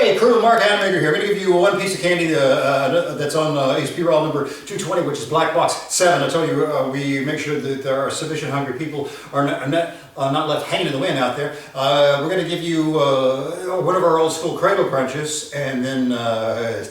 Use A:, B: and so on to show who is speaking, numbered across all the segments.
A: Hey, crew, Mark Hatmaker here. I'm going to give you one piece of candy that's on ASP roll number 220, which is black box 7. I told you we make sure that there are sufficient hungry people are not left hanging in the wind out there. We're going to give you one of our old school cradle crunches and then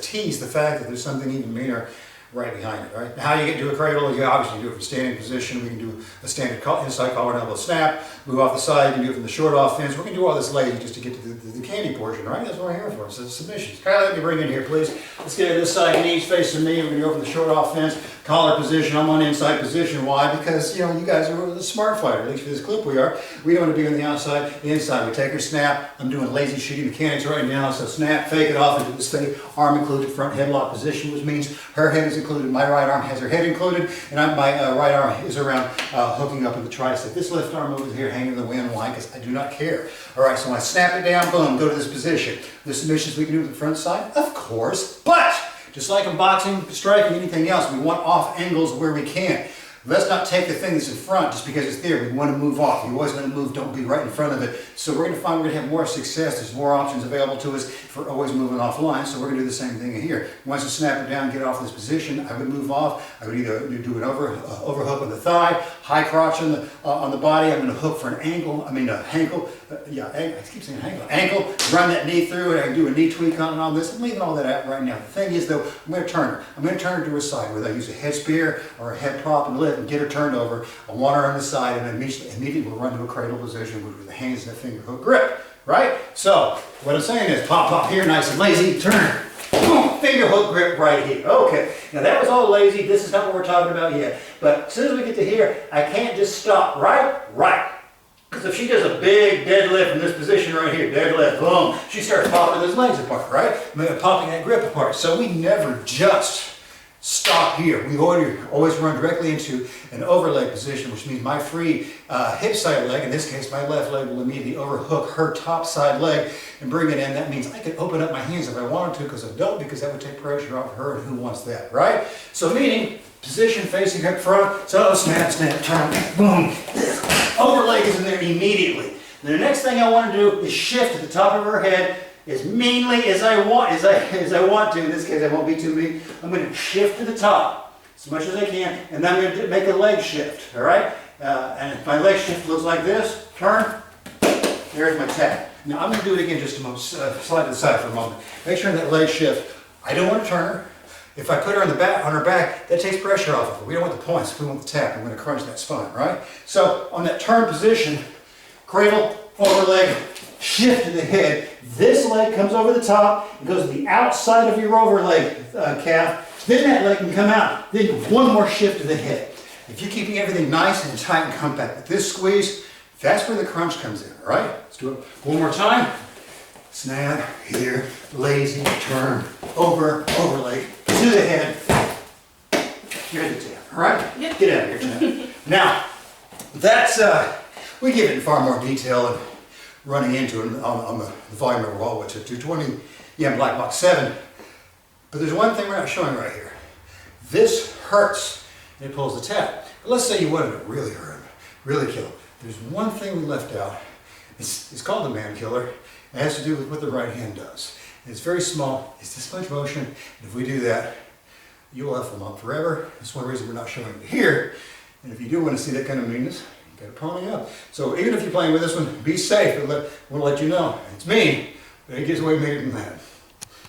A: tease the fact that there's something even meaner right behind it, right? Now, how you get to a cradle, you obviously do it from standing position. We can do a standard inside collar and elbow snap, move off the side, you can do it from the short offense. We're going to do all this lazy just to get to the candy portion, right? That's what we're here for, so submissions. Kyle, let me bring in here, please. Let's get to this side, knees facing me. We're going to go from the short offense, collar position. I'm on inside position. Why? Because, you know, you guys are the smart fighter, at least for this clip we are. We don't want to be on the outside, the inside. We take your snap. I'm doing lazy shooting mechanics right now, so snap, fake it off into this thing, arm included, front headlock position, which means her head is included, my right arm has her head included, and my right arm is around hooking up in the tricep. This left arm over here hanging in the wind. Why? Because I do not care. All right, so I snap it down, boom, go to this position. The submissions we can do with the front side, of course, but just like in boxing, striking, anything else, we want off angles where we can. Let's not take the thing that's in front just because it's there. We want to move off. You're always going to move, don't be right in front of it. So we're going to find we're going to have more success. There's more options available to us for always moving off line. So we're going to do the same thing here. Once you snap it down, get off this position, I would move off. I would either do an overhook on the thigh, high crotch on the body. I'm going to hook for an ankle. I mean, ankle. I keep saying ankle. Ankle, run that knee through it. I can do a knee tweak on all this. I'm leaving all that out right now. The thing is, though, I'm going to turn her. I'm going to turn her to a side, whether I use a head spear or a head prop and lift and get her turned over. I want her on the side, and immediately we'll run to a cradle position with the hands and the finger hook grip, right? So, what I'm saying is, pop, pop here, nice and lazy, turn, boom, finger hook grip right here. Okay, now that was all lazy. This is not what we're talking about yet. But as soon as we get to here, I can't just stop, right? Right. Because if she does a big deadlift in this position right here, deadlift, boom, she starts popping those legs apart, right? Popping that grip apart. So we never just stop here. We always run directly into an overleg position, which means my free hip side leg, in this case my left leg, will immediately overhook her top side leg and bring it in. That means I could open up my hands if I wanted to, because I don't, because that would take pressure off her, and who wants that, right? So meaning, position facing up front, so snap, snap, turn, boom. Overleg is in there immediately. And the next thing I want to do is shift to the top of her head as meanly as I want, as I want to. In this case, I won't be too mean. I'm going to shift to the top as much as I can, and then I'm going to make a leg shift. All right, and if my leg shift looks like this, turn. There's my tap. Now I'm going to do it again, just a moment. Slide to the side for a moment. Make sure in that leg shift, I don't want to turn her. If I put her on her back, that takes pressure off of her. We don't want the points. We want the tap. I'm going to crunch that spine, right? So on that turn position, cradle, overleg, shift to the head. This leg comes over the top. It goes to the outside of your overleg calf. Then that leg can come out. Then one more shift to the head. If you're keeping everything nice and tight and compact with this squeeze, that's where the crunch comes in, all right? Let's do it one more time. Snap, here, lazy, turn, overleg, to the head. Here's the tap, all right? Yep. Get out of here, tap. Now, that's, we give it in far more detail and running into it on the volume overhaul, which is 220, black box 7. But there's one thing we're not showing right here. This hurts, and it pulls the tap. But let's say you wanted to really hurt him, really kill him. There's one thing we left out. It's called the man killer. It has to do with what the right hand does. And it's very small. It's this much motion. And if we do that, you'll have them up forever. That's one reason we're not showing it here. And if you do want to see that kind of meanness, you got to pony up. So even if you're playing with this one, be safe. We'll let you know. It's mean, but it gets way meaner than that.